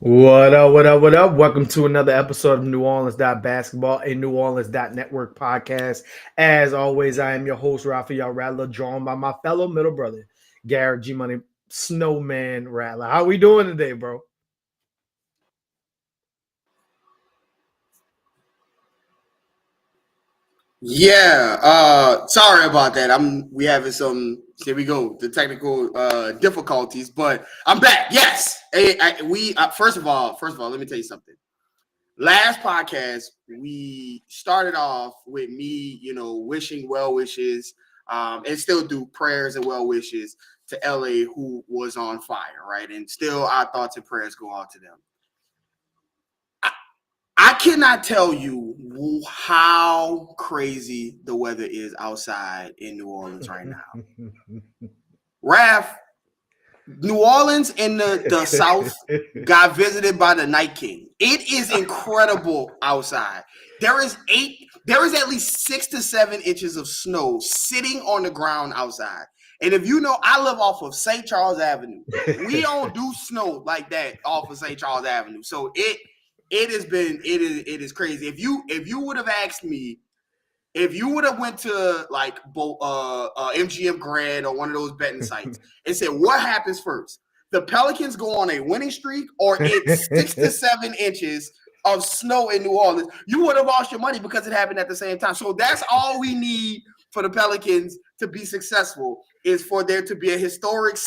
What up, what up, what up? Welcome to another episode of NewOrleans.Basketball, a NewOrleans.Network podcast. As always, I am your host, Raphael Rattler, joined by my fellow middle brother, Garrick G Money Snowman Rattler. How we doing today, bro? Yeah, sorry about that. We having some here we go, the technical difficulties, but I'm back. Yes. First of all, let me tell you something. Last podcast, we started off with me, wishing well wishes, and still do prayers and well wishes to LA who was on fire, right? And still our thoughts and prayers go out to them. I cannot tell you how crazy the weather is outside in New Orleans right now. Raph, New Orleans in the South got visited by the Night King. It is incredible outside. There is at least 6 to 7 inches of snow sitting on the ground outside. And if you know, I live off of St. Charles Avenue. We don't do snow like that off of St. Charles Avenue. So it is crazy. If you would have asked me, if you would have went to like MGM Grand or one of those betting sites and said, what happens first? The Pelicans go on a winning streak or it's 6 to 7 inches of snow in New Orleans, you would have lost your money because it happened at the same time. So that's all we need for the Pelicans to be successful, is for there to be a historic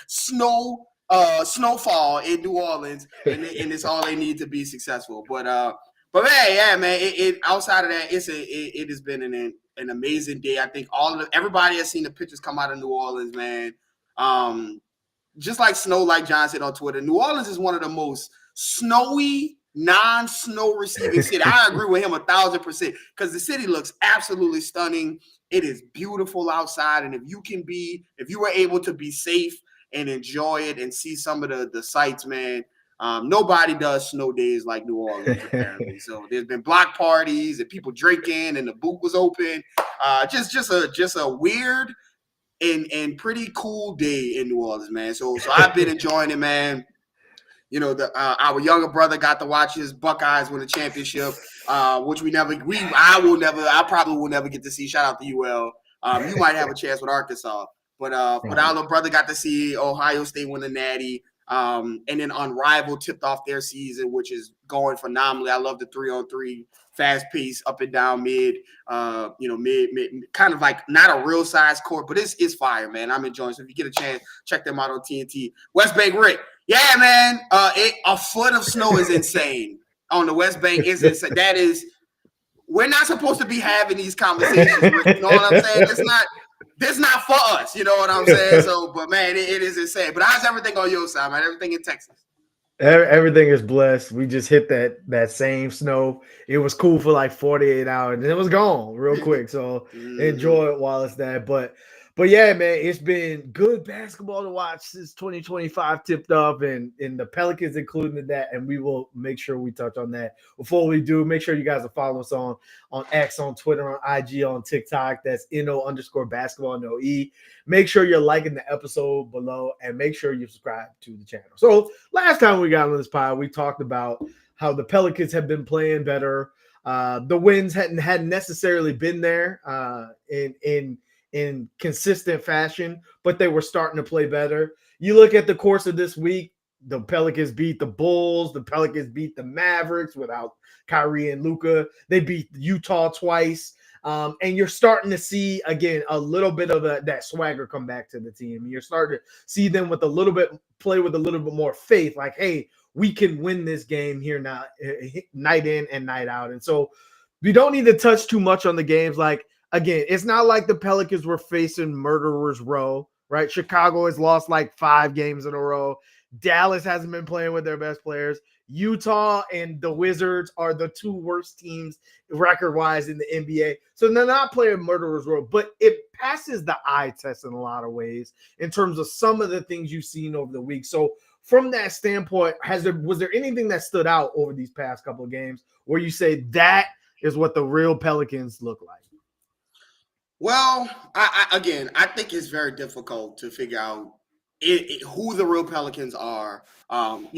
snowfall in New Orleans, and it's all they need to be successful. But man, yeah, man. It outside of that, it has been an amazing day. I think everybody has seen the pictures come out of New Orleans, man. Just like Snow, like John said on Twitter, New Orleans is one of the most snowy, non-snow receiving city. I agree with him 1,000% because the city looks absolutely stunning. It is beautiful outside, and if you were able to be safe and enjoy it and see some of the sights, man. Nobody does snow days like New Orleans, apparently. So there's been block parties and people drinking, and the boot was open. Just a weird and pretty cool day in New Orleans, man. So I've been enjoying it, man. Our younger brother got to watch his Buckeyes win a championship, which I probably will never get to see. Shout out to UL. You might have a chance with Arkansas, but our little brother got to see Ohio State win the Natty. And then Unrivaled tipped off their season, which is going phenomenally. I love the 3-on-3 fast pace, up and down mid, mid, kind of like not a real size court, but it's fire, man. I'm enjoying it. So if you get a chance, check them out on TNT. West Bank Rick. Yeah, man. A foot of snow is insane on the West Bank. Is insane. We're not supposed to be having these conversations, Rick. You know what I'm saying? This not for us, you know what I'm saying? So, but man, it is insane. But how's everything on your side, man? Everything in Texas? Everything is blessed. We just hit that same snow. It was cool for like 48 hours, and it was gone real quick. So enjoy it while it's there. But yeah, man, it's been good basketball to watch since 2025 tipped up, and the Pelicans included in that. And we will make sure we touch on that. Before we do, make sure you guys are following us on X, on Twitter, on IG, on TikTok. That's NO_basketball, no E. Make sure you're liking the episode below, and make sure you subscribe to the channel. So last time we got on this pod, we talked about how the Pelicans have been playing better. The wins hadn't necessarily been there in consistent fashion, but they were starting to play better. You look at the course of this week, the Pelicans beat the Bulls. The Pelicans beat the Mavericks without Kyrie and Luka. They beat Utah twice. And you're starting to see, again, a little bit of that swagger come back to the team. You're starting to see them play with a little bit more faith, like, hey, we can win this game here now, night in and night out. And so we don't need to touch too much on the games. Like, again, it's not like the Pelicans were facing murderers row, right? Chicago has lost like 5 games in a row. Dallas hasn't been playing with their best players. Utah and the Wizards are the 2 worst teams record-wise in the NBA. So they're not playing murderers row, but it passes the eye test in a lot of ways in terms of some of the things you've seen over the week. So from that standpoint, was there anything that stood out over these past couple of games where you say that is what the real Pelicans look like? Well, I think it's very difficult to figure out who the real Pelicans are. On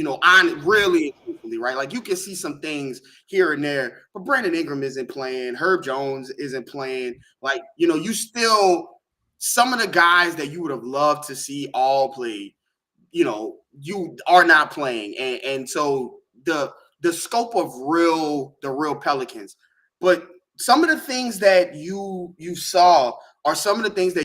really truthfully, right? Like you can see some things here and there, but Brandon Ingram isn't playing. Herb Jones isn't playing. Like, you still some of the guys that you would have loved to see all play, you are not playing. And so the scope of the real Pelicans. But some of the things that you saw are some of the things that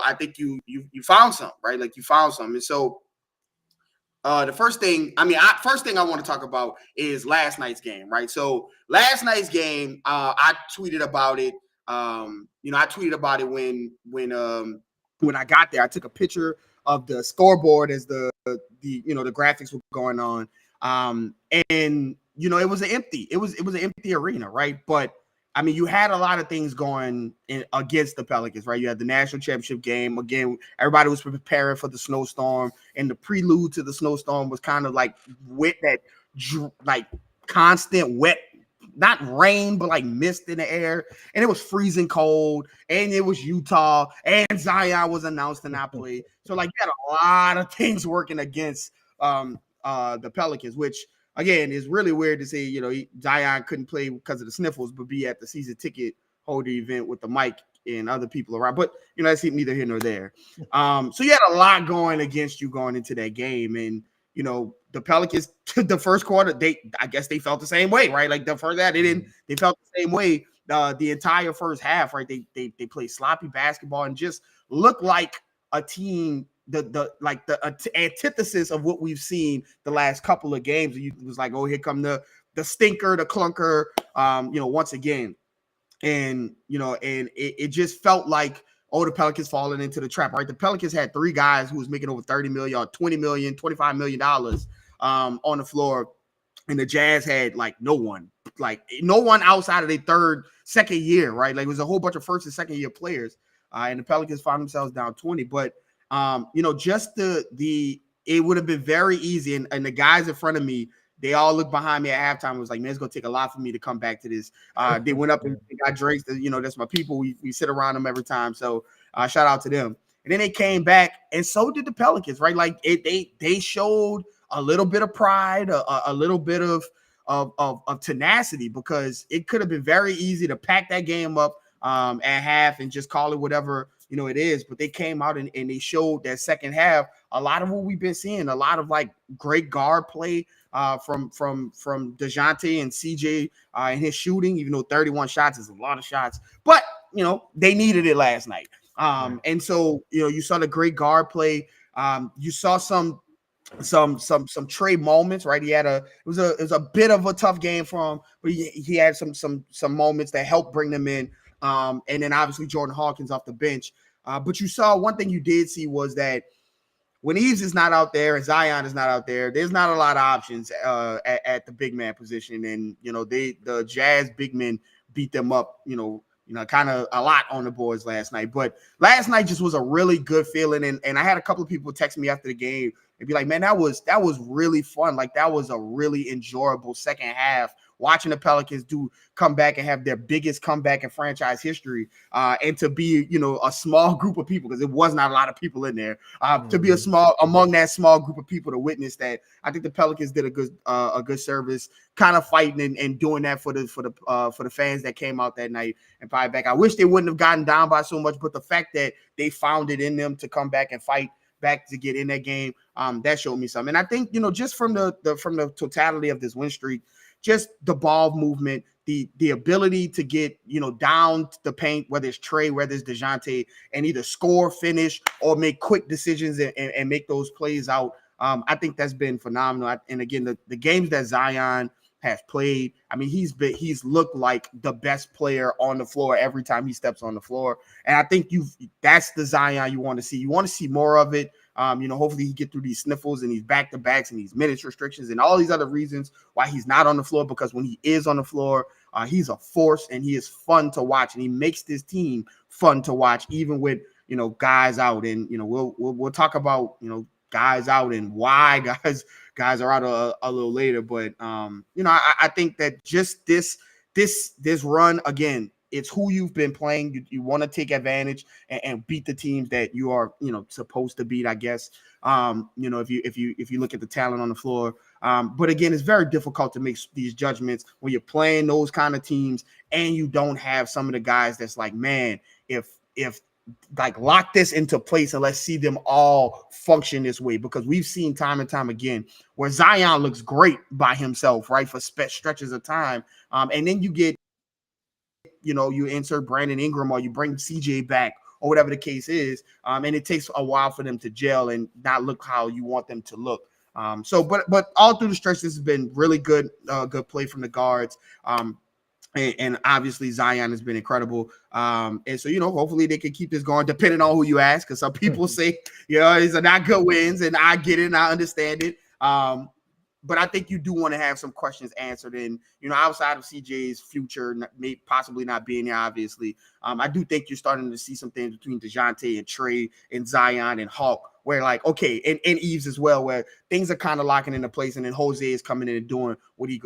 I think you found some, right? Like you found some. And so the first thing I want to talk about is last night's game, right? So last night's game, I tweeted about it. I tweeted about it when I got there. I took a picture of the scoreboard as the graphics were going on. And it was an empty arena, right? But I mean, you had a lot of things going against the Pelicans, right? You had the national championship game. Again, everybody was preparing for the snowstorm, and the prelude to the snowstorm was kind of like wet, that like constant wet, not rain, but like mist in the air. And it was freezing cold, and it was Utah, and Zion was announced to not play. So like you had a lot of things working against the Pelicans, which again, it's really weird to say, Zion couldn't play because of the sniffles, but be at the season ticket holder event with the mic and other people around. But, that's neither here nor there. So you had a lot going against you going into that game. And, the Pelicans, the first quarter, I guess they felt the same way, right? Like the first half, they felt the same way the entire first half, right? They played sloppy basketball and just looked like a team the antithesis of what we've seen the last couple of games. It was like, oh, here come the stinker, the clunker, once again. And, and it just felt like, oh, the Pelicans falling into the trap, right? The Pelicans had three guys who was making over 30 million or 20 million, $25 million on the floor. And the Jazz had like no one outside of their second year, right? Like it was a whole bunch of first and second year players. And the Pelicans found themselves down 20, but just it would have been very easy. And the guys in front of me, they all looked behind me at halftime. It was like, man, it's going to take a lot for me to come back to this. They went up and got drinks. That's my people. We sit around them every time. So shout out to them. And then they came back, and so did the Pelicans, right? Like they showed a little bit of pride, a little bit of tenacity, because it could have been very easy to pack that game up at half and just call it whatever it is. But they came out and they showed that second half a lot of what we've been seeing, a lot of like great guard play from DeJounte and CJ in his shooting, even though 31 shots is a lot of shots. But they needed it last night. And so you saw the great guard play. You saw some trade moments, right? It was a bit of a tough game for him, but he had some moments that helped bring them in. And then obviously Jordan Hawkins off the bench. But you saw one thing you did see was that when Eves is not out there and Zion is not out there, there's not a lot of options at the big man position. And the Jazz big men beat them up, kind of a lot on the boards last night. But last night just was a really good feeling. And I had a couple of people text me after the game and be like, man, that was really fun. Like that was a really enjoyable second half, watching the Pelicans come back and have their biggest comeback in franchise history. And to be, a small group of people, because it was not a lot of people in there, to be among that small group of people to witness that. I think the Pelicans did a good service, kind of fighting and doing that for the fans that came out that night and fight back. I wish they wouldn't have gotten down by so much, but the fact that they found it in them to come back and fight back to get in that game, that showed me something. And I think, just from the totality of this win streak, just the ball movement, the ability to get, down the paint, whether it's Trey, whether it's DeJounte, and either score, finish, or make quick decisions and make those plays out. I think that's been phenomenal. And again, the games that Zion has played, I mean, he's looked like the best player on the floor every time he steps on the floor. And I think that's the Zion you want to see. You want to see more of it. Hopefully he get through these sniffles and these back-to-backs and these minutes restrictions and all these other reasons why he's not on the floor, because when he is on the floor, he's a force and he is fun to watch, and he makes this team fun to watch, even with guys out, and we'll talk about guys out and why guys are out a little later. But I think that just this run again, it's who you've been playing. You want to take advantage and beat the teams that you are supposed to beat, I guess. If you look at the talent on the floor. But again, it's very difficult to make these judgments when you're playing those kind of teams and you don't have some of the guys that's like, man, if like lock this into place and let's see them all function this way, because we've seen time and time again where Zion looks great by himself, right, for stretches of time. And then you get, you insert Brandon Ingram or you bring CJ back or whatever the case is. And it takes a while for them to gel and not look how you want them to look. But all through the stretch, this has been really good play from the guards. And obviously Zion has been incredible. And so, hopefully they can keep this going, depending on who you ask, because some people say, these are not good wins, and I get it and I understand it. But I think you do want to have some questions answered. And, outside of CJ's future, possibly not being there, obviously, I do think you're starting to see some things between DeJounte and Trey and Zion and Hawk, where like, okay, and Eves as well, where things are kind of locking into place, and then Jose is coming in and doing what he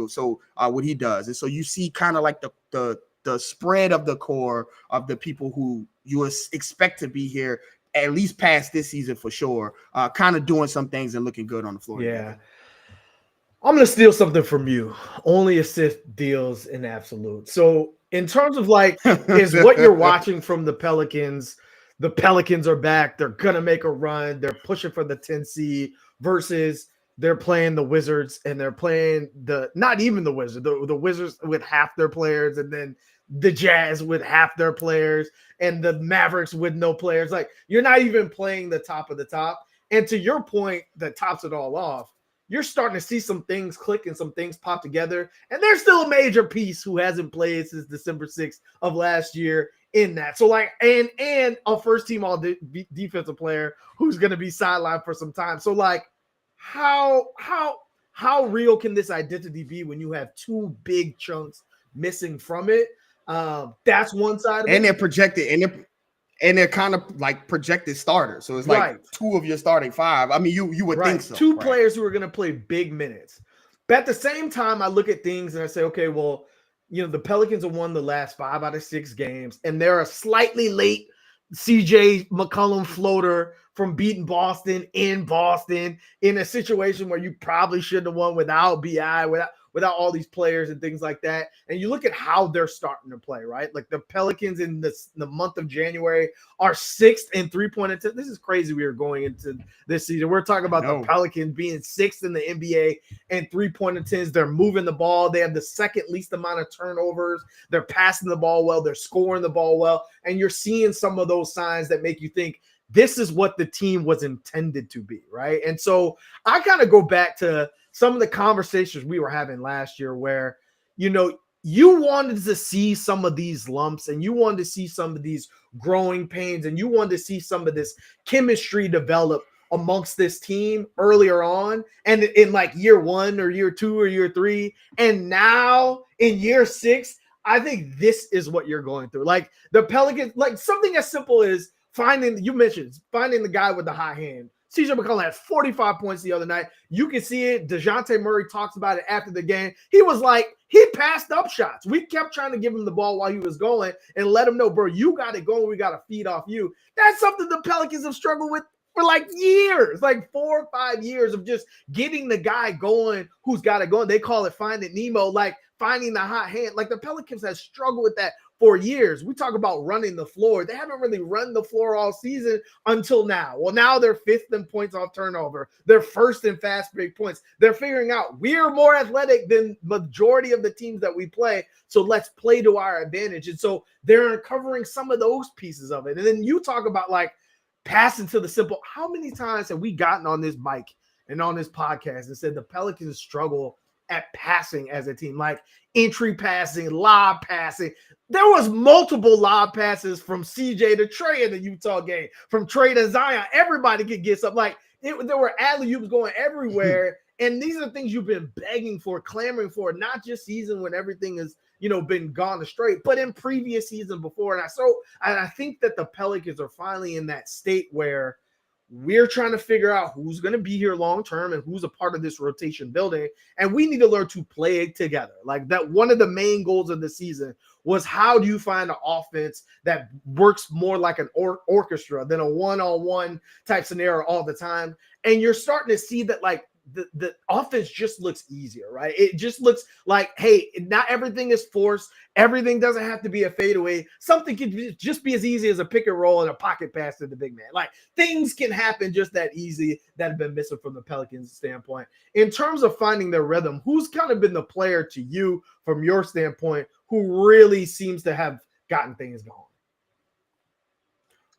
does. And so you see kind of like the spread of the core of the people who you expect to be here, at least past this season for sure, kind of doing some things and looking good on the floor. Yeah. Together. I'm going to steal something from you. Only assist deals in absolute. So in terms of like, is what you're watching from the Pelicans are back. They're going to make a run. They're pushing for the 10 seed versus they're playing the Wizards, and they're playing not even the Wizards, the Wizards with half their players, and then the Jazz with half their players, and the Mavericks with no players. Like, you're not even playing the top of the top. And to your point that tops it all off, you're starting to see some things click and some things pop together. And there's still a major piece who hasn't played since December 6th of last year in that. So like, and a first team all defensive player who's going to be sidelined for some time. So like, how real can this identity be when you have two big chunks missing from it? That's one side of it. And they're projected, and they're kind of like projected starters. So it's like two of your starting five. I mean, you would think so. Two players who are going to play big minutes. But at the same time, I look at things and I say, okay, well, the Pelicans have won the last 5 out of 6 games, and they're a slightly late CJ McCollum floater from beating Boston in a situation where you probably shouldn't have won without BI, without all these players and things like that. And you look at how they're starting to play, right? Like the Pelicans in the month of January are 6th in 3-point attempts. This is crazy. We are going into this season. We're talking about the Pelicans being 6th in the NBA and 3-point attempts. They're moving the ball. They have the second least amount of turnovers. They're passing the ball well. They're scoring the ball well. And you're seeing some of those signs that make you think this is what the team was intended to be, right? And so I kind of go back to some of the conversations we were having last year where, you wanted to see some of these lumps, and you wanted to see some of these growing pains, and you wanted to see some of this chemistry develop amongst this team earlier on, and in like year 1 or year 2 or year 3. And now in year 6, I think this is what you're going through. Like the Pelicans, like something as simple as finding the guy with the hot hand. CJ McCollum had 45 points the other night. You can see it. DeJounte Murray talks about it after the game. He was like, he passed up shots. We kept trying to give him the ball while he was going and let him know, bro, you got it going. We got to feed off you. That's something the Pelicans have struggled with for like years, like 4 or 5 years of just getting the guy going who's got it going. They call it finding Nemo, like finding the hot hand. Like the Pelicans have struggled with that for years. We talk about running the floor. They haven't really run the floor all season until now. Well, now they're 5th in points off turnover. They're 1st in fast break points. They're figuring out we're more athletic than majority of the teams that we play, so let's play to our advantage. And so they're uncovering some of those pieces of it. And then you talk about like passing to the simple. How many times have we gotten on this mic and on this podcast and said the Pelicans struggle at passing as a team, like entry passing, lob passing? There was multiple lob passes from CJ to Trey in the Utah game, from Trey to Zion. Everybody could get something. Like there were alley-oops going everywhere. And these are the things you've been begging for, clamoring for, not just season when everything is been gone astray, but in previous seasons before. And I think that the Pelicans are finally in that state where we're trying to figure out who's going to be here long term and who's a part of this rotation building. And we need to learn to play it together. Like that, one of the main goals of the season was how do you find an offense that works more like an orchestra than a one-on-one type scenario all the time. And you're starting to see that like the offense just looks easier, right? It just looks like, hey, not everything is forced. Everything doesn't have to be a fadeaway. Something can just be as easy as a pick and roll and a pocket pass to the big man. Like things can happen just that easy that have been missing from the Pelicans standpoint. In terms of finding their rhythm, who's kind of been the player to you from your standpoint who really seems to have gotten things going?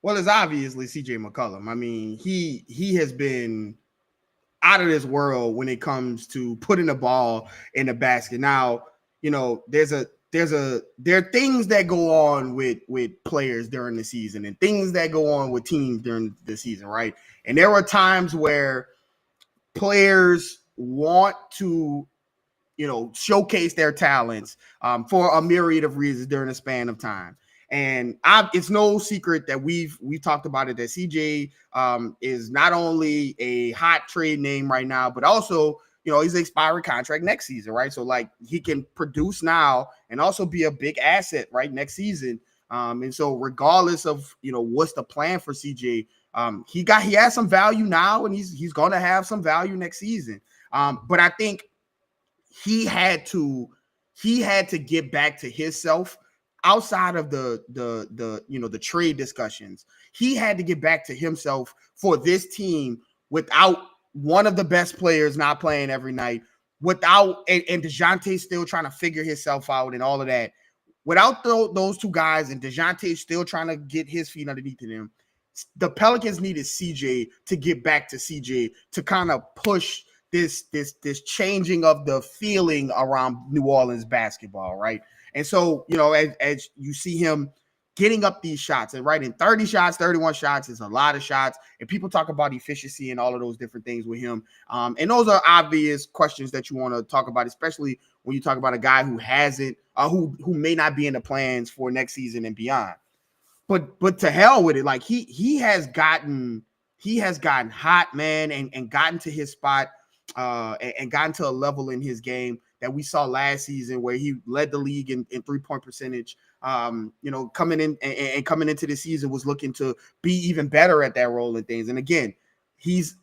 Well, it's obviously CJ McCollum. I mean, he has been out of this world when it comes to putting the ball in the basket. Now, there are things that go on with players during the season and things that go on with teams during the season, right? And there are times where players want to, showcase their talents for a myriad of reasons during a span of time. And it's no secret that we've talked about it, that CJ is not only a hot trade name right now, but also, he's an expiring contract next season, right? So like he can produce now and also be a big asset, right, next season. And so regardless of, what's the plan for CJ, he has some value now and he's going to have some value next season. But I think he had to get back to himself. Outside of the trade discussions, he had to get back to himself for this team without one of the best players not playing every night, without and DeJounte still trying to figure himself out and all of that. Without those two guys and DeJounte still trying to get his feet underneath him, the Pelicans needed CJ to get back to CJ to kind of push this changing of the feeling around New Orleans basketball, right? And so, as you see him getting up these shots, and right, in 30 shots, 31 shots is a lot of shots. And people talk about efficiency and all of those different things with him. And those are obvious questions that you want to talk about, especially when you talk about a guy who hasn't, who may not be in the plans for next season and beyond. But to hell with it. Like he has gotten hot, man, and gotten to his spot and gotten to a level in his game that we saw last season where he led the league in 3-point percentage, coming in and coming into the season was looking to be even better at that role and things. And again, he's,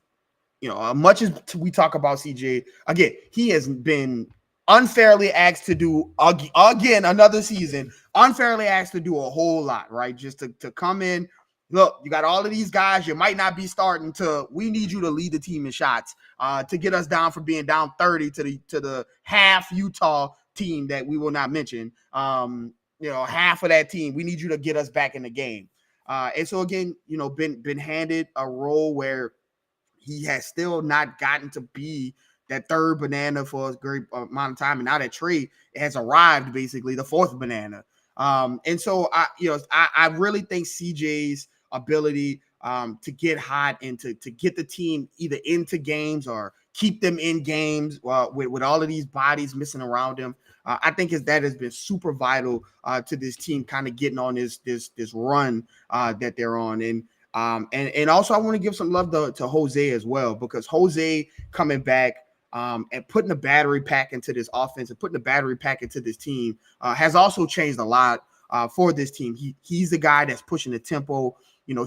much as we talk about CJ, again, he has been unfairly asked to do, again, another season, unfairly asked to do a whole lot, right? Just to come in. Look, you got all of these guys. You might not be starting we need you to lead the team in shots to get us down from being down 30 to the half Utah team that we will not mention. Half of that team. We need you to get us back in the game. And so again, been handed a role where he has still not gotten to be that third banana for a great amount of time. And now that trade has arrived, basically the fourth banana. And so I really think CJ's ability to get hot and to get the team either into games or keep them in games with all of these bodies missing around him, I think that has been super vital to this team kind of getting on this run that they're on. And also I want to give some love to Jose as well, because Jose coming back and putting the battery pack into this offense and putting the battery pack into this team has also changed a lot for this team. He's the guy that's pushing the tempo.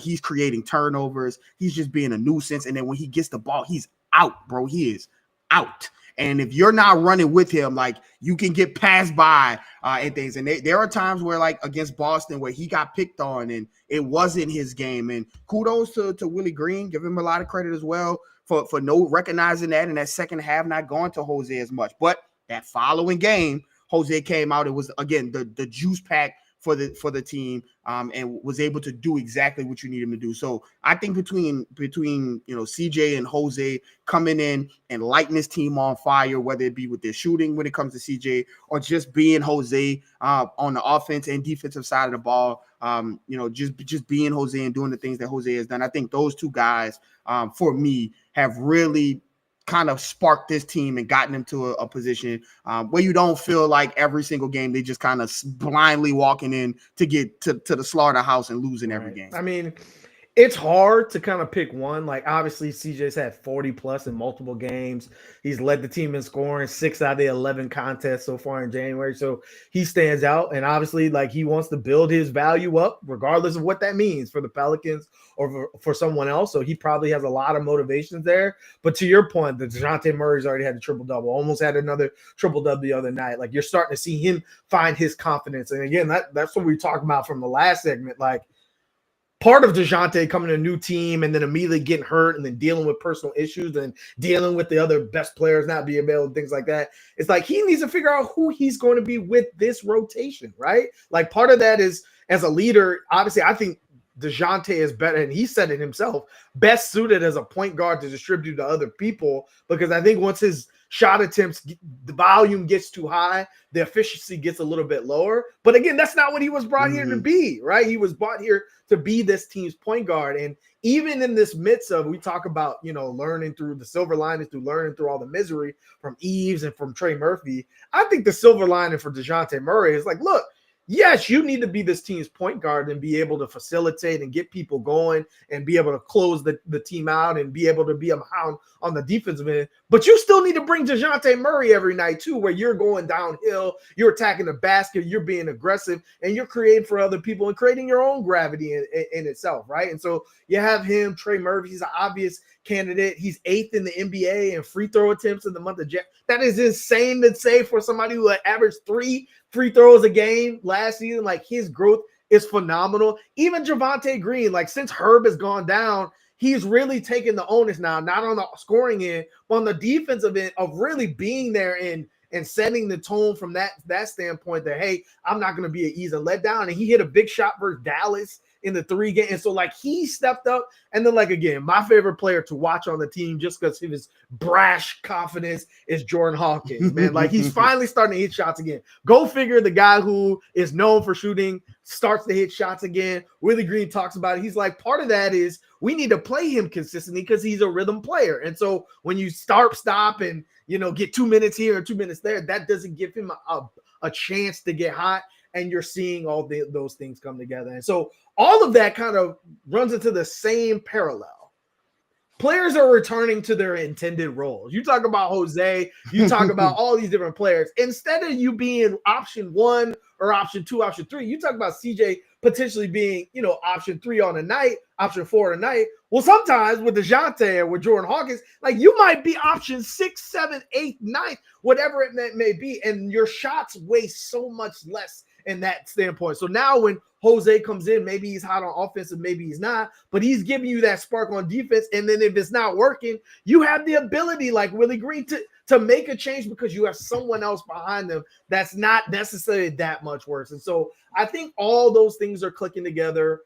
He's creating turnovers. He's just being a nuisance. And then when he gets the ball, he's out, bro. He is out. And if you're not running with him, like, you can get passed by and things. And there are times where, like against Boston, where he got picked on and it wasn't his game. And kudos to Willie Green. Give him a lot of credit as well for recognizing that in that second half, not going to Jose as much. But that following game, Jose came out. It was, again, the juice pack for the team, and was able to do exactly what you need him to do. So I think between CJ and Jose coming in and lighting this team on fire, whether it be with their shooting when it comes to CJ or just being Jose on the offense and defensive side of the ball, just being Jose and doing the things that Jose has done. I think those two guys, for me, have really kind of sparked this team and gotten them to a position where you don't feel like every single game they just kind of blindly walking in to get to the slaughterhouse and losing every game. I mean, it's hard to kind of pick one. Like, obviously, CJ's had 40 plus in multiple games. He's led the team in scoring 6 out of the 11 contests so far in January. So he stands out. And obviously, like, he wants to build his value up, regardless of what that means for the Pelicans or for someone else. So he probably has a lot of motivations there. But to your point, the DeJounte Murray's already had a triple-double, almost had another triple-double the other night. Like, you're starting to see him find his confidence. And again, that's what we talked about from the last segment. Like, part of DeJounte coming to a new team and then immediately getting hurt and then dealing with personal issues and dealing with the other best players not being available and things like that. It's like he needs to figure out who he's going to be with this rotation, right? Like, part of that is, as a leader, obviously, I think DeJounte is better, and he said it himself, best suited as a point guard to distribute to other people, because I think once his shot attempts, the volume gets too high, the efficiency gets a little bit lower. But again, that's not what he was brought here to be, right? He was brought here to be this team's point guard. And even in this midst of, we talk about, learning through the silver lining, through learning through all the misery from Eves and from Trey Murphy, I think the silver lining for DeJounte Murray is like, look, yes, you need to be this team's point guard and be able to facilitate and get people going and be able to close the team out and be able to be a hound on the defensive end. But you still need to bring DeJounte Murray every night too, where you're going downhill, you're attacking the basket, you're being aggressive, and you're creating for other people and creating your own gravity in itself, right? And so you have him, Trey Murphy, he's an obvious candidate. He's 8th in the NBA in free throw attempts in the month of January. That is insane to say for somebody who averaged 3 free throws a game last season. Like, his growth is phenomenal. Even Javonte Green, like, since Herb has gone down, he's really taken the onus now, not on the scoring end, but on the defensive end of really being there and setting the tone from that standpoint that, hey, I'm not going to be an easy letdown. And he hit a big shot versus Dallas in the 3 game. And so, like, he stepped up. And then, like, again, my favorite player to watch on the team, just because of his brash confidence, is Jordan Hawkins, man. Like, he's finally starting to hit shots again. Go figure, the guy who is known for shooting starts to hit shots again. Willie Green talks about it. He's like, part of that is we need to play him consistently because he's a rhythm player. And so when you stop, and, get 2 minutes here and 2 minutes there, that doesn't give him a chance to get hot. And you're seeing all those things come together. And so all of that kind of runs into the same parallel. Players are returning to their intended roles. You talk about Jose, you talk about all these different players. Instead of you being option 1 or option 2, option 3, you talk about CJ potentially being, option 3 on a night, option 4 on a night. Well, sometimes with DeJounte or with Jordan Hawkins, like, you might be option 6, 7, 8, 9, whatever it may be. And your shots weigh so much less in that standpoint. So now when Jose comes in, maybe he's hot on offense and maybe he's not, but he's giving you that spark on defense. And then if it's not working, you have the ability, like Willie Green, to make a change because you have someone else behind them that's not necessarily that much worse. And so I think all those things are clicking together.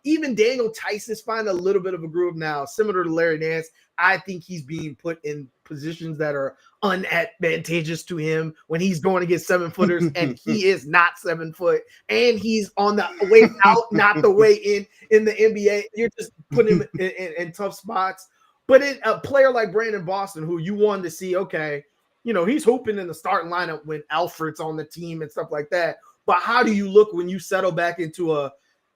Even Daniel Tice is finding a little bit of a groove now, similar to Larry Nance. I think he's being put in positions that are unadvantageous to him when he's going to get 7-footers and he is not 7 foot and he's on the way out, not the way in the NBA. You're just putting him in tough spots. But a player like Brandon Boston, who you wanted to see, okay, he's hooping in the starting lineup when Alfred's on the team and stuff like that. But how do you look when you settle back into a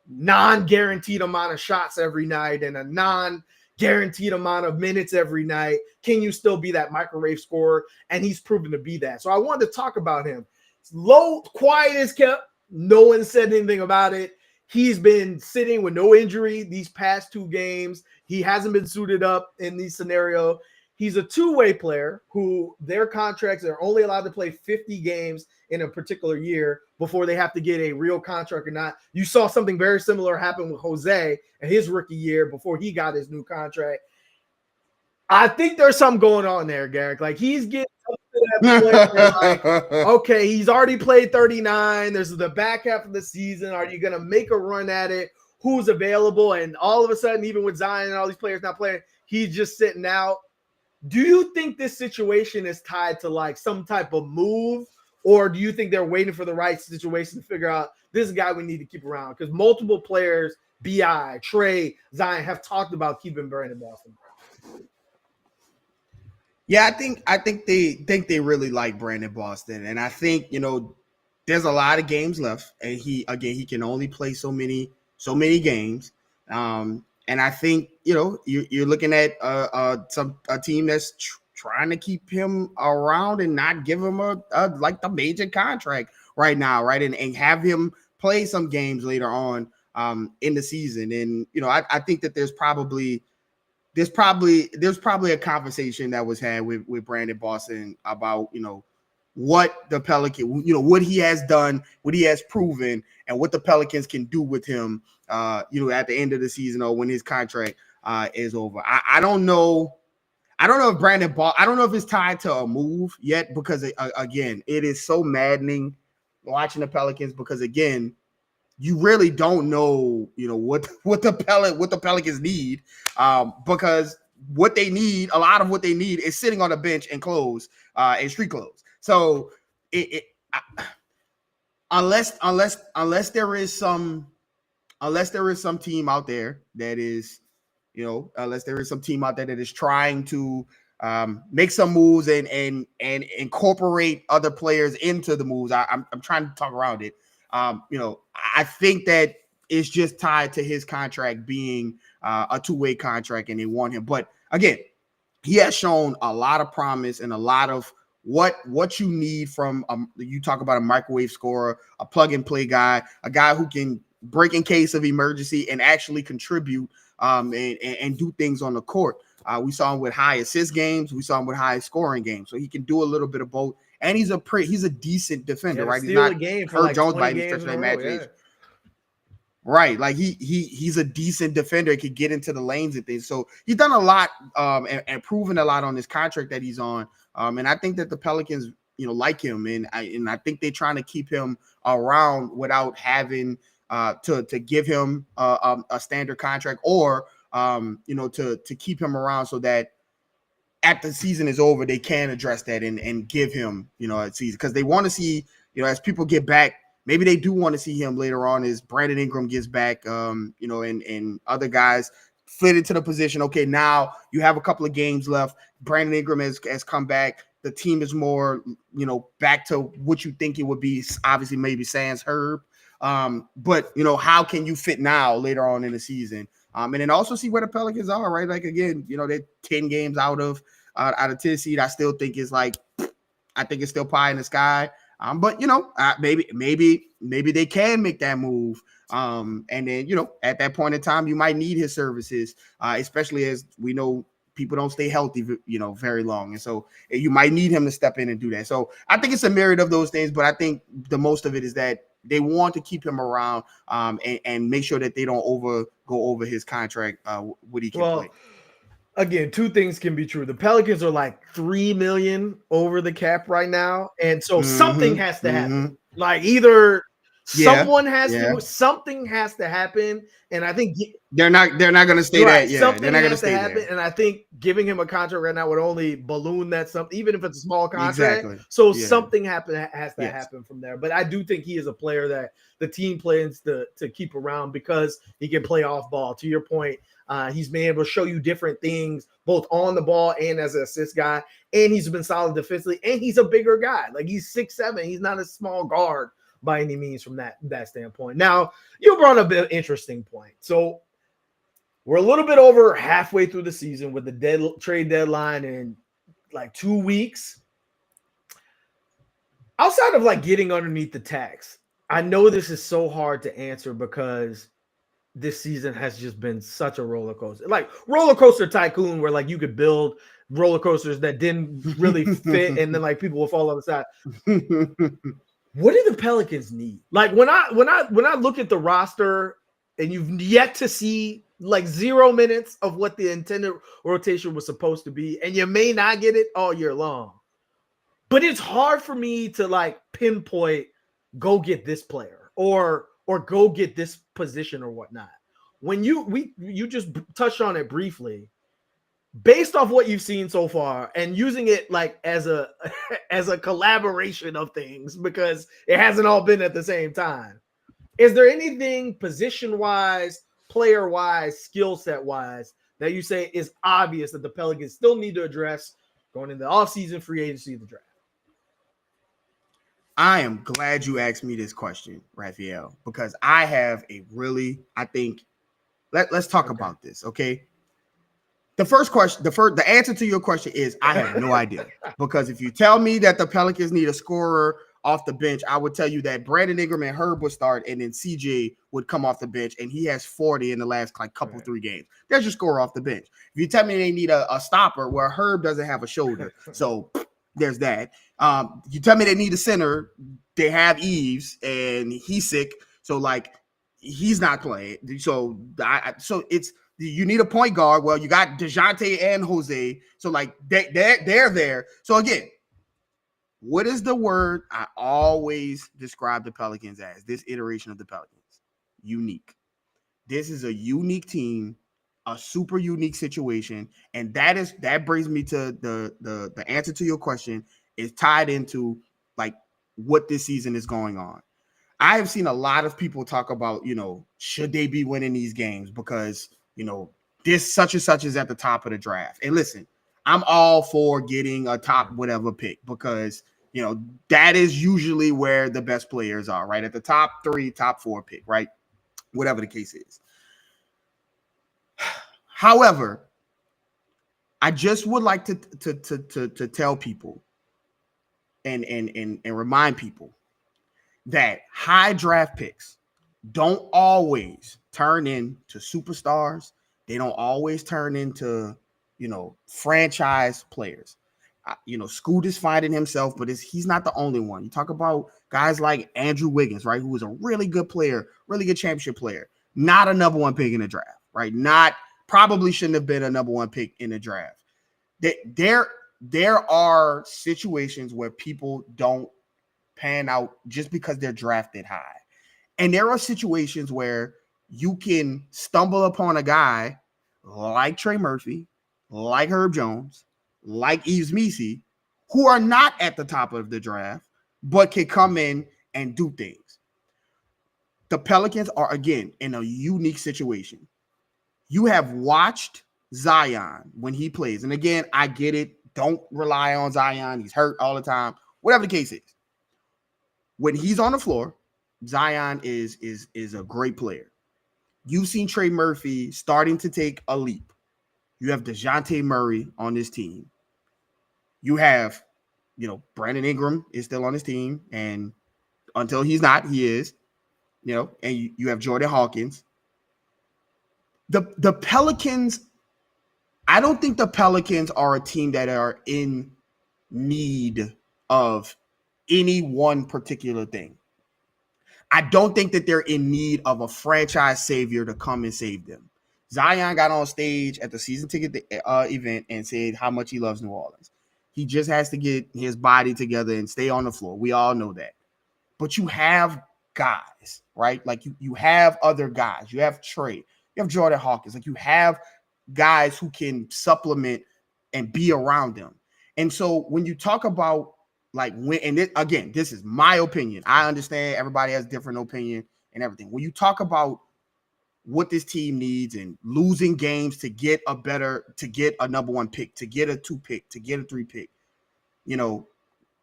non-guaranteed amount of shots every night and a non-guaranteed amount of minutes every night? Can you still be that microwave scorer? And he's proven to be that. So I wanted to talk about him. Low, quiet is kept. No one said anything about it. He's been sitting with no injury these past 2 games. He hasn't been suited up in these scenarios. He's a two-way player who their contracts are only allowed to play 50 games in a particular year before they have to get a real contract or not. You saw something very similar happen with Jose in his rookie year before he got his new contract. I think there's something going on there, Garrick. Like, he's getting up to that point like, okay, he's already played 39. There's the back half of the season. Are you going to make a run at it? Who's available? And all of a sudden, even with Zion and all these players not playing, he's just sitting out. Do you think this situation is tied to like some type of move, or do you think they're waiting for the right situation to figure out this guy we need to keep around? Because multiple players, BI, Trey, Zion, have talked about keeping Brandon Boston. Yeah, I think they really like Brandon Boston, and I think there's a lot of games left, and he can only play so many games, and I think you're looking at a team that's trying to keep him around and not give him a like the major contract right now, right, and have him play some games later on in the season, and I think that there's probably a conversation that was had with Brandon Boston about what the Pelican, what he has done, what he has proven, and what the Pelicans can do with him at the end of the season or when his contract is over. I don't know. I don't know if I don't know if it's tied to a move yet, because again, it is so maddening watching the Pelicans, because again, you really don't know, what the Pelicans need, because a lot of what they need is sitting on a bench and clothes, and street clothes. So unless there is some team out there that is, unless there is some team out there that is trying to make some moves and incorporate other players into the moves. I'm trying to talk around it. I think that it's just tied to his contract being a two-way contract, and they want him. But again, he has shown a lot of promise and a lot of what you need from you talk about a microwave scorer, a plug-and-play guy, a guy who can break in case of emergency and actually contribute and do things on the court. We saw him with high assist games. We saw him with high scoring games. So he can do a little bit of both. And he's a decent defender, right? He's not a game for Herb like Jones 20 by any games stretch of in the a row, imagination. Right. Like he's a decent defender. He could get into the lanes and things. So he's done a lot and proven a lot on this contract that he's on. And I think that the Pelicans, like him. And I think they're trying to keep him around without having to give him a standard contract, or to keep him around so that after the season is over, they can address that and give him, a season, because they want to see, as people get back, maybe they do want to see him later on as Brandon Ingram gets back, and other guys fit into the position. Okay, now you have a couple of games left. Brandon Ingram has come back. The team is more, back to what you think it would be. Obviously, maybe sans Herb. But how can you fit now later on in the season? And then also see where the Pelicans are, right? Like, again, they're 10 games out of 10 seed. I still think it's still pie in the sky. But maybe they can make that move. And then, at that point in time, you might need his services, especially as we know people don't stay healthy, very long. And so you might need him to step in and do that. So I think it's a myriad of those things, but I think the most of it is that they want to keep him around and make sure that they don't go over his contract, what he can play. Again, two things can be true. The Pelicans are like $3 million over the cap right now, and so something has to happen. Like either something has to happen, and I think they're not going to stay right, that. Yeah, something they're not going to stay happen, there. and I think giving him a contract right now would only balloon that something, even if it's a small contract. Exactly. So something has to happen from there. But I do think he is a player that the team plans to keep around because he can play off ball. To your point, he's been able to show you different things both on the ball and as an assist guy, and he's been solid defensively, and he's a bigger guy. Like he's 6'7". He's not a small guard by any means from that standpoint. Now, you brought up an interesting point. So we're a little bit over halfway through the season with the trade deadline in like 2 weeks. Outside of like getting underneath the tax, I know this is so hard to answer because this season has just been such a roller coaster. Like roller coaster tycoon, where like you could build roller coasters that didn't really fit, and then like people will fall on the side. What do the Pelicans need? Like when I look at the roster, and you've yet to see like 0 minutes of what the intended rotation was supposed to be, and you may not get it all year long. But it's hard for me to like pinpoint, go get this player or go get this position or whatnot. When you just touched on it briefly, based off what you've seen so far and using it like as a collaboration of things, because it hasn't all been at the same time. Is there anything position-wise, player-wise, skill set-wise that you say is obvious that the Pelicans still need to address going into the offseason, free agency, the draft? I am glad you asked me this question, Raphael, because I have a really, I think, let's talk about this, okay? The answer to your question is I have no idea. Because if you tell me that the Pelicans need a scorer off the bench, I would tell you that Brandon Ingram and Herb would start, and then CJ would come off the bench, and he has 40 in the last couple 3 games. There's your scorer off the bench. If you tell me they need a stopper, where Herb doesn't have a shoulder, so there's that. You tell me they need a center, they have Eves, and he's sick, so he's not playing. So it's. You need a point guard. Well, you got DeJounte and Jose. So, they're there. So, again, what is the word I always describe the Pelicans as? This iteration of the Pelicans. Unique. This is a unique team, a super unique situation. And that brings me to the answer to your question is tied into, what this season is going on. I have seen a lot of people talk about, should they be winning these games because – this such and such is at the top of the draft. And listen, I'm all for getting a top whatever pick because, that is usually where the best players are, right? At the top 3, top 4 pick, right? Whatever the case is. However, I just would like to tell people and remind people that high draft picks don't always turn into superstars. They don't always turn into, franchise players. Scoot is finding himself, but he's not the only one. You talk about guys like Andrew Wiggins, right, who was a really good player, really good championship player, not a number 1 pick in the draft, right? Probably shouldn't have been a number 1 pick in the draft. There are situations where people don't pan out just because they're drafted high. And there are situations where you can stumble upon a guy like Trey Murphy, like Herb Jones, like Yves Missi, who are not at the top of the draft, but can come in and do things. The Pelicans are, again, in a unique situation. You have watched Zion when he plays. And again, I get it. Don't rely on Zion. He's hurt all the time. Whatever the case is. When he's on the floor, Zion is a great player. You've seen Trey Murphy starting to take a leap. You have DeJounte Murray on this team. You have, Brandon Ingram is still on his team. And until he's not, he is. And you have Jordan Hawkins. The Pelicans, I don't think the Pelicans are a team that are in need of any one particular thing. I don't think that they're in need of a franchise savior to come and save them. Zion got on stage at the season ticket event and said how much he loves New Orleans. He just has to get his body together and stay on the floor. We all know that. But you have guys, right? You have other guys. You have Trey. You have Jordan Hawkins. You have guys who can supplement and be around them. And so when you talk about this is my opinion. I understand everybody has a different opinion and everything. When you talk about what this team needs and losing games to get a number 1 pick, to get a 2 pick, to get a 3 pick,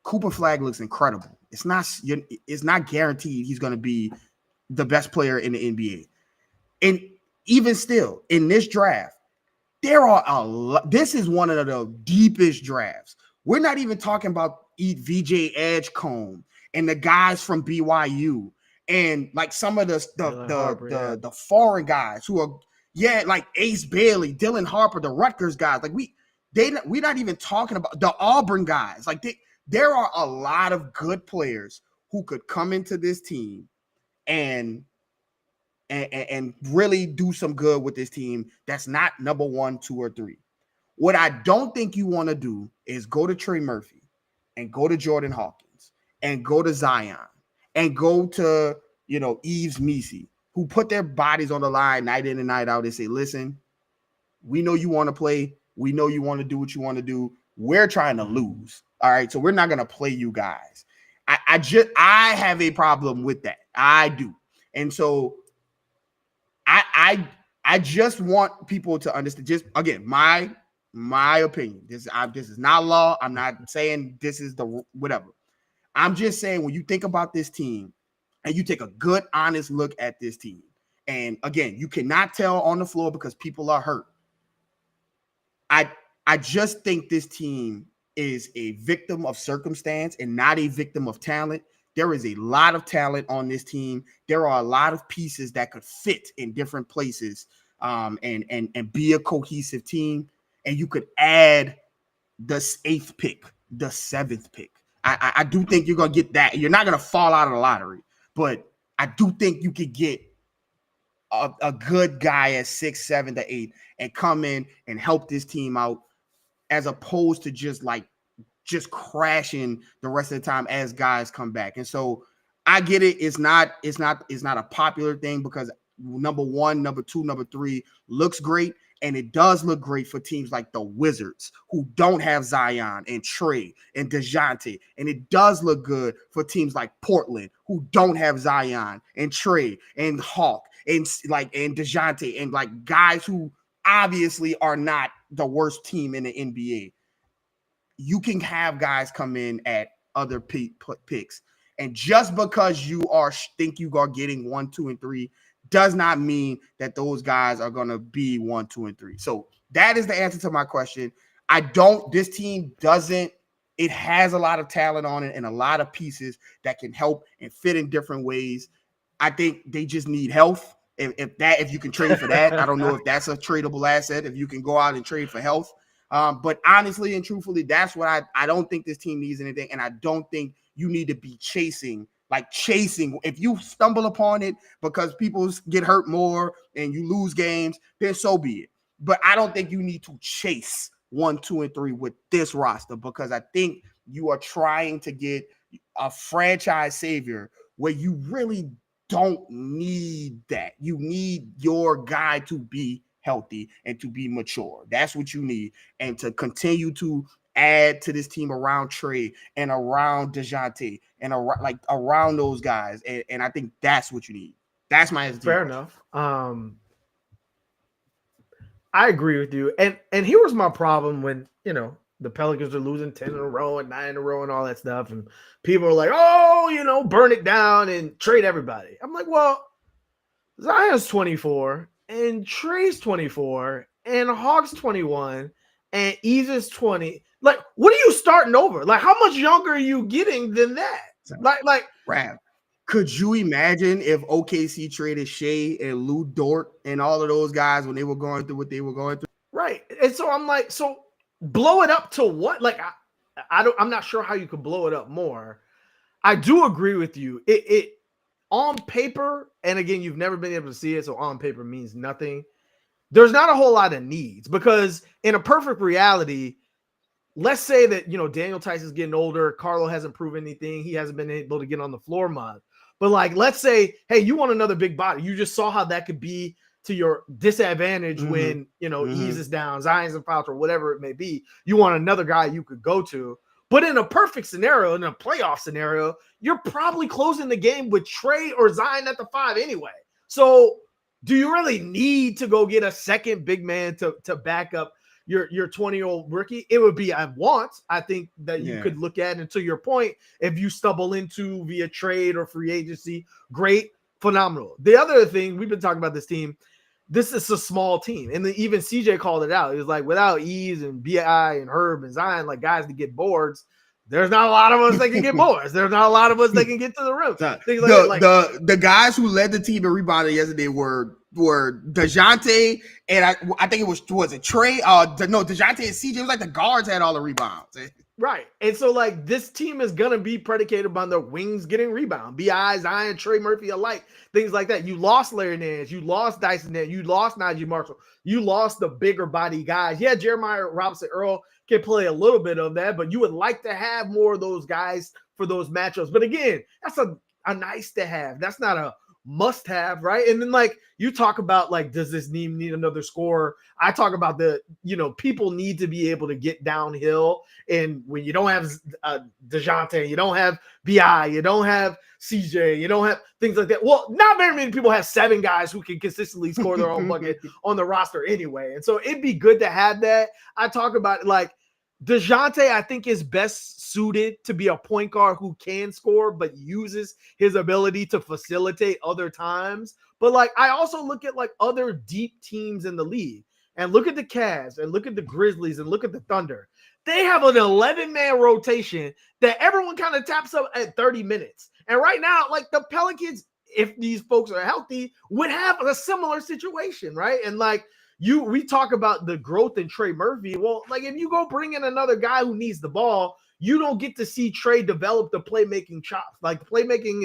Cooper Flagg looks incredible. It's not guaranteed he's going to be the best player in the NBA. And even still, in this draft, there are a lot. This is one of the deepest drafts. We're not even talking about VJ Edgecombe and the guys from BYU and some of the foreign guys who are Ace Bailey, Dylan Harper, the Rutgers guys. We're not even talking about the Auburn guys. There are a lot of good players who could come into this team and really do some good with this team that's not number 1, 2, or 3. What I don't think you want to do is go to Trey Murphy and go to Jordan Hawkins and go to Zion and go to, Yves Missi, who put their bodies on the line night in and night out and say, listen, we know you want to play. We know you want to do what you want to do. We're trying to lose. All right. So we're not going to play you guys. I have a problem with that. I do. And so I just want people to understand, just again, my My opinion. This is not law. I'm not saying this is the whatever. I'm just saying when you think about this team and you take a good, honest look at this team, and again, you cannot tell on the floor because people are hurt. I just think this team is a victim of circumstance and not a victim of talent. There is a lot of talent on this team. There are a lot of pieces that could fit in different places and be a cohesive team. And you could add the 8th pick, the 7th pick. I do think you're going to get that. You're not going to fall out of the lottery, but I do think you could get a good guy at 6, 7 to 8 and come in and help this team out as opposed to just crashing the rest of the time as guys come back. And so I get it. It's not a popular thing because number 1, number 2, number 3 looks great. And it does look great for teams like the Wizards who don't have Zion and Trey and DeJounte. And it does look good for teams like Portland who don't have Zion and Trey and Hawk and DeJounte and like guys who obviously are not the worst team in the NBA. You can have guys come in at other picks. And just because you think you are getting 1, 2, and 3 does not mean that those guys are going to be 1, 2, and 3. So that is the answer to my question. This team doesn't, it has a lot of talent on it and a lot of pieces that can help and fit in different ways. I think they just need health. If you can trade for that, I don't know if that's a tradable asset, if you can go out and trade for health. But honestly and truthfully, that's what I don't think this team needs anything. And I don't think you need to be chasing. If you stumble upon it because people get hurt more and you lose games, then so be it. But I don't think you need to chase 1, 2, and 3 with this roster because I think you are trying to get a franchise savior where you really don't need that. You need your guy to be healthy and to be mature. That's what you need. And to continue to add to this team around Trey and around DeJounte and around those guys. And I think that's what you need. That's my answer. Fair enough. I agree with you. And here was my problem when, the Pelicans are losing 10 in a row and 9 in a row and all that stuff. And people are like, oh, burn it down and trade everybody. I'm like, well, Zion's 24 and Trey's 24 and Hawk's 21 and Ease's 20. Like, what are you starting over? Like, how much younger are you getting than that? Rav, could you imagine if OKC traded Shea and Lou Dort and all of those guys when they were going through what they were going through? Right. And so I'm like, so blow it up to what? Like, I'm not sure how you could blow it up more. I do agree with you. It on paper, and again, you've never been able to see it, so on paper means nothing. There's not a whole lot of needs because in a perfect reality, let's say that, Daniel Tyson's getting older. Carlo hasn't proven anything. He hasn't been able to get on the floor much. But let's say, hey, you want another big body. You just saw how that could be to your disadvantage when, Ease is down, Zion's in foul or whatever it may be. You want another guy you could go to. But in a perfect scenario, in a playoff scenario, you're probably closing the game with Trey or Zion at the 5 anyway. So do you really need to go get a second big man to back up your 20-year-old rookie? It would be I think that you could look at, and to your point, if you stumble into via trade or free agency, great, phenomenal. The other thing, we've been talking about this team, this is a small team. And even CJ called it out. It was like without Ease and B.I. and Herb and Zion, like guys to get boards, there's not a lot of us that can get boards. There's not a lot of us that can get to the rim. The guys who led the team in rebounding yesterday were DeJounte and I think was it Trey? DeJounte and CJ. It was like the guards had all the rebounds. Right. And so this team is going to be predicated upon their wings getting rebound. B.I., Zion, Trey Murphy alike, things like that. You lost Larry Nance. You lost Dyson Nance. You lost Najee Marshall. You lost the bigger body guys. Yeah, Jeremiah Robinson Earl can play a little bit of that, but you would like to have more of those guys for those matchups. But again, that's a nice to have. That's not a must have, right? And then like you talk about like, does this team need another scorer? I talk about people need to be able to get downhill. And when you don't have DeJounte, you don't have BI, you don't have CJ, you don't have things like that. Well, not very many people have 7 guys who can consistently score their own bucket on the roster anyway. And so it'd be good to have that. I talk about like DeJounte, I think, is best suited to be a point guard who can score, but uses his ability to facilitate other times. But like, I also look at like other deep teams in the league and look at the Cavs and look at the Grizzlies and look at the Thunder. They have an 11-man rotation that everyone kind of taps up at 30 minutes. And right now, like the Pelicans, if these folks are healthy, would have a similar situation, right? And like, we talk about the growth in Trey Murphy. Well, like if you go bring in another guy who needs the ball, you don't get to see Trey develop the playmaking chops. Like playmaking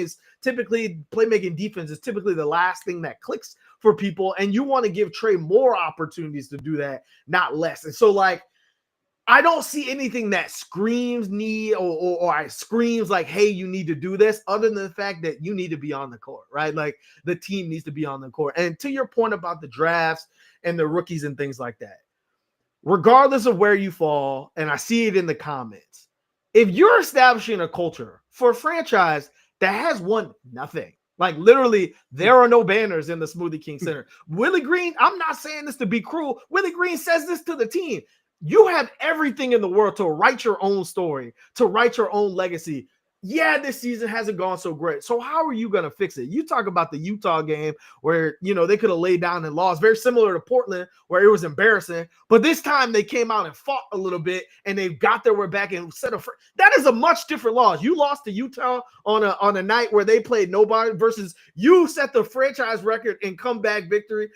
defense is typically the last thing that clicks for people. And you want to give Trey more opportunities to do that, not less. And so like, I don't see anything that screams need or screams like, hey, you need to do this, other than the fact that you need to be on the court, right? Like the team needs to be on the court. And to your point about the drafts and the rookies and things like that, regardless of where you fall, and I see it in the comments, if you're establishing a culture for a franchise that has won nothing, like literally there are no banners in the Smoothie King Center. Willie Green, I'm not saying this to be cruel. Willie Green says this to the team. You have everything in the world to write your own story, to write your own legacy. Yeah, this season hasn't gone so great. So how are you going to fix it? You talk about the Utah game where, they could have laid down and lost, very similar to Portland where it was embarrassing. But this time they came out and fought a little bit and they got their way back and set that is a much different loss. You lost to Utah on a night where they played nobody versus you set the franchise record and comeback victory.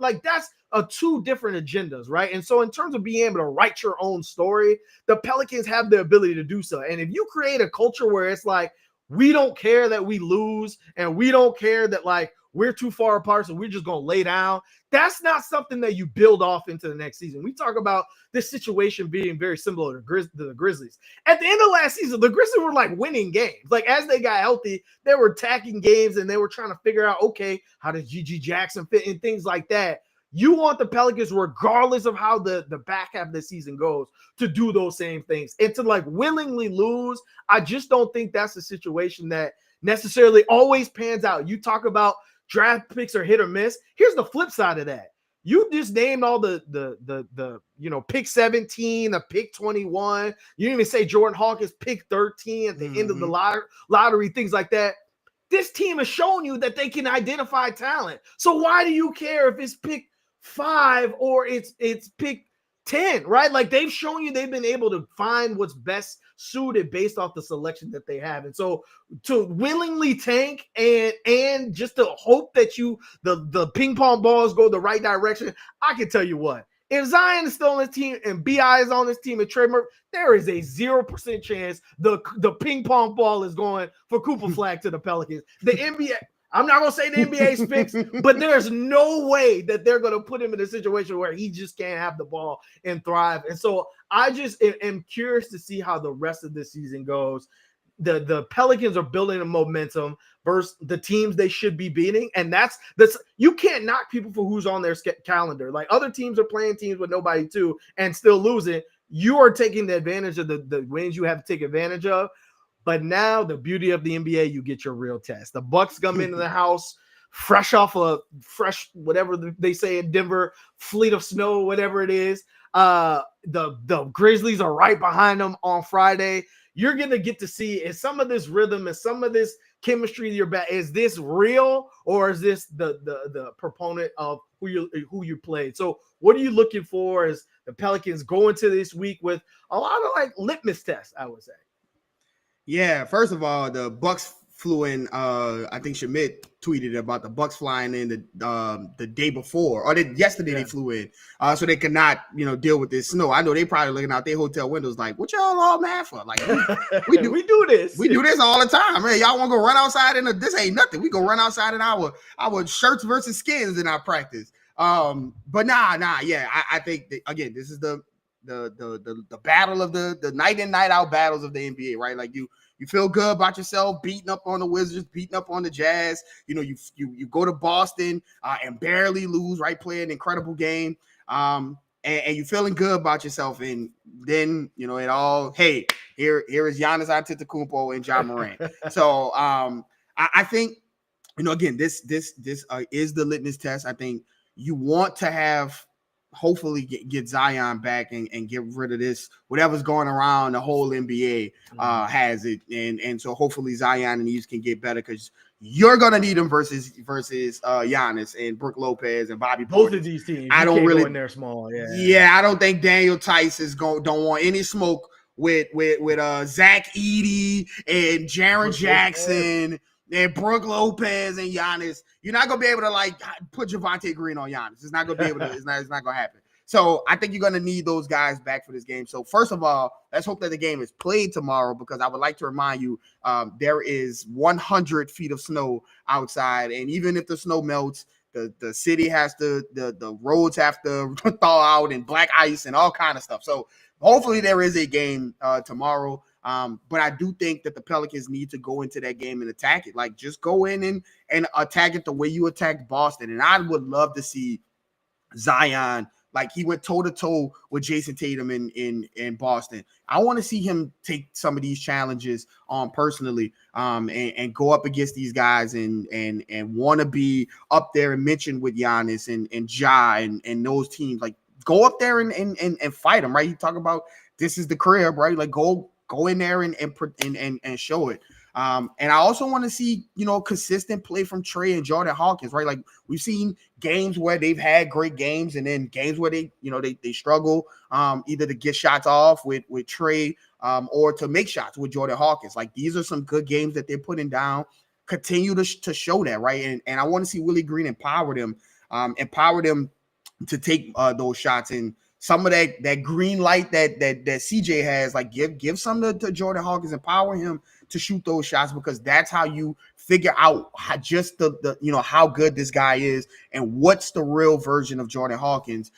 Like that's two different agendas, right? And so in terms of being able to write your own story, the Pelicans have the ability to do so. And if you create a culture where it's like, we don't care that we lose and we don't care that like we're too far apart, so we're just going to lay down, that's not something that you build off into the next season. We talk about this situation being very similar to the Grizzlies. At the end of last season, the Grizzlies were like winning games. Like as they got healthy, they were attacking games and they were trying to figure out, okay, how does G.G. Jackson fit in, things like that. You want the Pelicans, regardless of how the back half of the season goes, to do those same things. And to like willingly lose, I just don't think that's a situation that necessarily always pans out. You talk about draft picks are hit or miss. Here's the flip side of that. You just named all the pick 17, the pick 21. You didn't even say Jordan Hawkins pick 13 at the end of the lottery, things like that. This team has shown you that they can identify talent. So why do you care if it's pick 5 or it's pick 10, right? Like they've shown you they've been able to find what's best suited based off the selection that they have. And so to willingly tank and just to hope that the ping pong balls go the right direction, I can tell you what, if Zion is still on this team and BI is on this team and Trey Murphy, there is a 0% chance the ping pong ball is going for Cooper Flag to the Pelicans. The NBA, I'm not going to say the NBA's fixed, but there's no way that they're going to put him in a situation where he just can't have the ball and thrive. And so I just am curious to see how the rest of this season goes. The Pelicans are building a momentum versus the teams they should be beating. And that's you can't knock people for who's on their calendar. Like other teams are playing teams with nobody too and still losing. You are taking the advantage of the wins you have to take advantage of. But now the beauty of the NBA, you get your real test. The Bucks come into the house fresh off a whatever they say in Denver, fleet of snow, whatever it is. The Grizzlies are right behind them on Friday. You're going to get to see, is some of this rhythm and some of this chemistry you're back, is this real or is this the proponent of who you played? So what are you looking for as the Pelicans go into this week with a lot of like litmus tests, I would say? Yeah, first of all, the Bucks flew in. I think Schmidt tweeted about the Bucks flying in the day before, or yesterday they flew in, so they could not deal with this snow. I know they probably looking out their hotel windows like, what y'all all mad for? Like we do this all the time, man. Y'all want to go run outside this ain't nothing. We go run outside in our shirts versus skins in our practice. But yeah, I think that, again, this is the battle of the night in, night out battles of the NBA, right? Like you feel good about yourself, beating up on the Wizards, beating up on the Jazz. You know, you go to Boston and barely lose, right? Play an incredible game. And you're feeling good about yourself, and then you know it all. Hey, here is Giannis Antetokounmpo and Ja Morant. So I think, you know, again, this is the litmus test. I think you want to have, hopefully get Zion back and get rid of this whatever's going around. The whole NBA has it, and so hopefully Zion and these can get better, because you're gonna need them versus Giannis and Brook Lopez and Bobby Portis. Both of these teams, I don't really go in there small. Yeah, I don't think Daniel Tice don't want any smoke with Zach Edey and Jaren Jackson and Brook Lopez and Giannis. You're not gonna be able to like put Javonte Green on Giannis. It's not gonna be able to. It's not gonna happen. So I think you're gonna need those guys back for this game. So first of all, let's hope that the game is played tomorrow, because I would like to remind you there is 100 feet of snow outside, and even if the snow melts, the city has to, the roads have to thaw out, and black ice and all kind of stuff. So hopefully there is a game tomorrow. But I do think that the Pelicans need to go into that game and attack it. Like, just go in and attack it the way you attacked Boston. And I would love to see Zion, like he went toe-to-toe with Jason Tatum in Boston. I want to see him take some of these challenges personally, and go up against these guys and want to be up there and mentioned with Giannis and Ja and those teams. Like, go up there and fight them, right? You talk about this is the crib, right? Like, go in there and show it. And I also want to see, you know, consistent play from Trey and Jordan Hawkins, right? Like, we've seen games where they've had great games, and then games where they struggle either to get shots off with Trey or to make shots with Jordan Hawkins. Like, these are some good games that they're putting down. Continue to show that, right? And I want to see Willie Green empower them to take those shots, and some of that green light that CJ has, like, give some to Jordan Hawkins, empower him to shoot those shots, because that's how you figure out just the you know how good this guy is and what's the real version of Jordan Hawkins,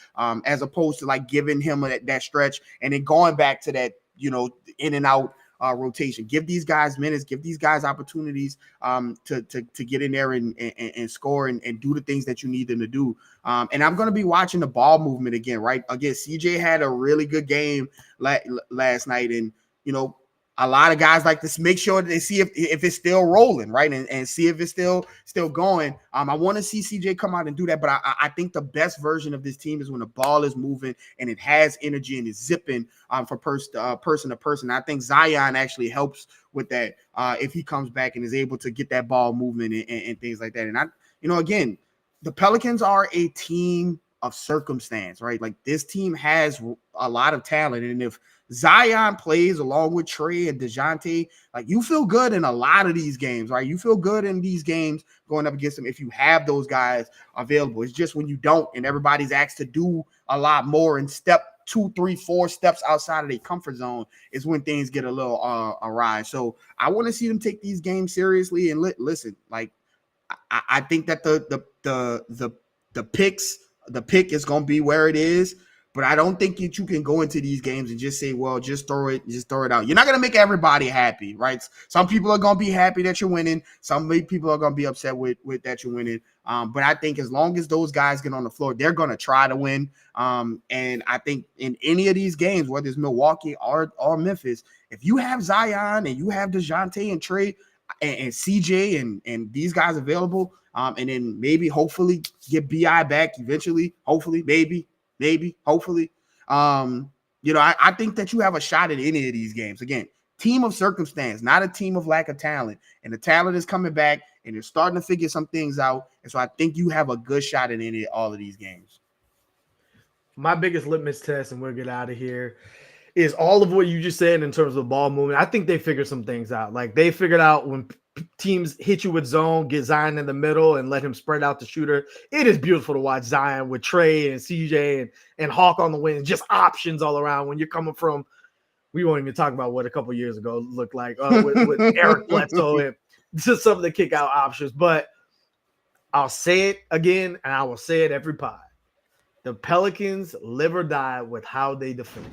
as opposed to like giving him that stretch and then going back to that, you know, in and out rotation. Give these guys minutes, give these guys opportunities to get in there and score and do the things that you need them to do. And I'm going to be watching the ball movement again, right? Again, CJ had a really good game last night, and, you know, a lot of guys like to make sure that they see if it's still rolling, right? And see if it's still going. I want to see CJ come out and do that, but I think the best version of this team is when the ball is moving and it has energy and is zipping from person to person. I think Zion actually helps with that if he comes back and is able to get that ball movement and things like that. And again, the Pelicans are a team of circumstance, right? Like, this team has a lot of talent, and if Zion plays along with Trey and DeJounte, like, you feel good in a lot of these games, right? You feel good in these games going up against them if you have those guys available. It's just when you don't and everybody's asked to do a lot more and step 2, 3, 4 steps outside of their comfort zone is when things get a little awry. So I want to see them take these games seriously and listen. Like, I think that the pick is going to be where it is. But I don't think that you can go into these games and just say, well, just throw it out. You're not going to make everybody happy, right? Some people are going to be happy that you're winning. Some people are going to be upset with that you're winning. But I think as long as those guys get on the floor, they're going to try to win. And I think in any of these games, whether it's Milwaukee or Memphis, if you have Zion and you have DeJounte and Trey and CJ and these guys available, and then maybe hopefully get BI back eventually, hopefully, maybe, hopefully. I think that you have a shot at any of these games. Again, team of circumstance, not a team of lack of talent. And the talent is coming back, and they're starting to figure some things out. And so I think you have a good shot at all of these games. My biggest litmus test, and we'll get out of here, is all of what you just said in terms of ball movement. I think they figured some things out. Like, they figured out when teams hit you with zone, get Zion in the middle and let him spread out the shooter. It is beautiful to watch Zion with Trey and CJ and Hawk on the wing, just options all around when you're coming from, we won't even talk about what a couple years ago looked like with Eric Bledsoe and just some of the kick out options. But I'll say it again, and I will say it every pod. The Pelicans live or die with how they defend.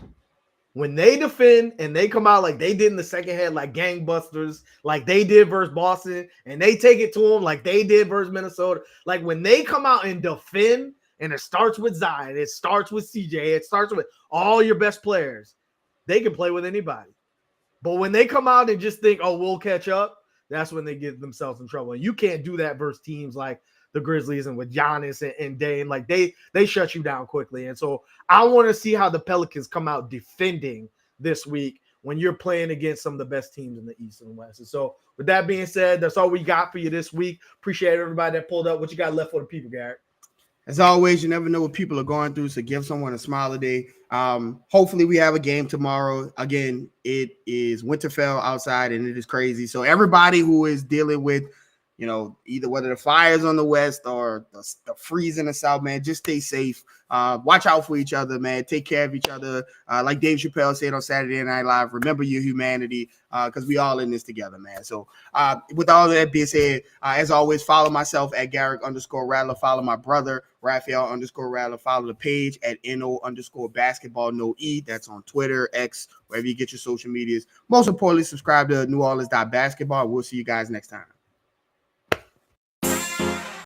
When they defend and they come out like they did in the second half, like gangbusters, like they did versus Boston, and they take it to them like they did versus Minnesota. Like when they come out and defend, and it starts with Zion, it starts with CJ, it starts with all your best players, they can play with anybody. But when they come out and just think, oh, we'll catch up, that's when they get themselves in trouble. And you can't do that versus teams like the Grizzlies and with Giannis and Dame. Like they shut you down quickly. And so I want to see how the Pelicans come out defending this week when you're playing against some of the best teams in the East and West. And so with that being said, that's all we got for you this week. Appreciate everybody that pulled up. What you got left for the people, Garrick? As always, you never know what people are going through, so give someone a smile a day. Hopefully we have a game tomorrow. Again, it is Winterfell outside, and it is crazy. So everybody who is dealing with, either whether the fire's on the west or the freeze in the south, man, just stay safe. Watch out for each other, man. Take care of each other. Like Dave Chappelle said on Saturday Night Live, remember your humanity, because we all in this together, man. So with all that being said, as always, follow myself at Garrick_Rattler. Follow my brother, Raphael_Rattler. Follow the page at NO_Basketball, no E. That's on Twitter, X, wherever you get your social medias. Most importantly, subscribe to NewOrleans.Basketball. We'll see you guys next time.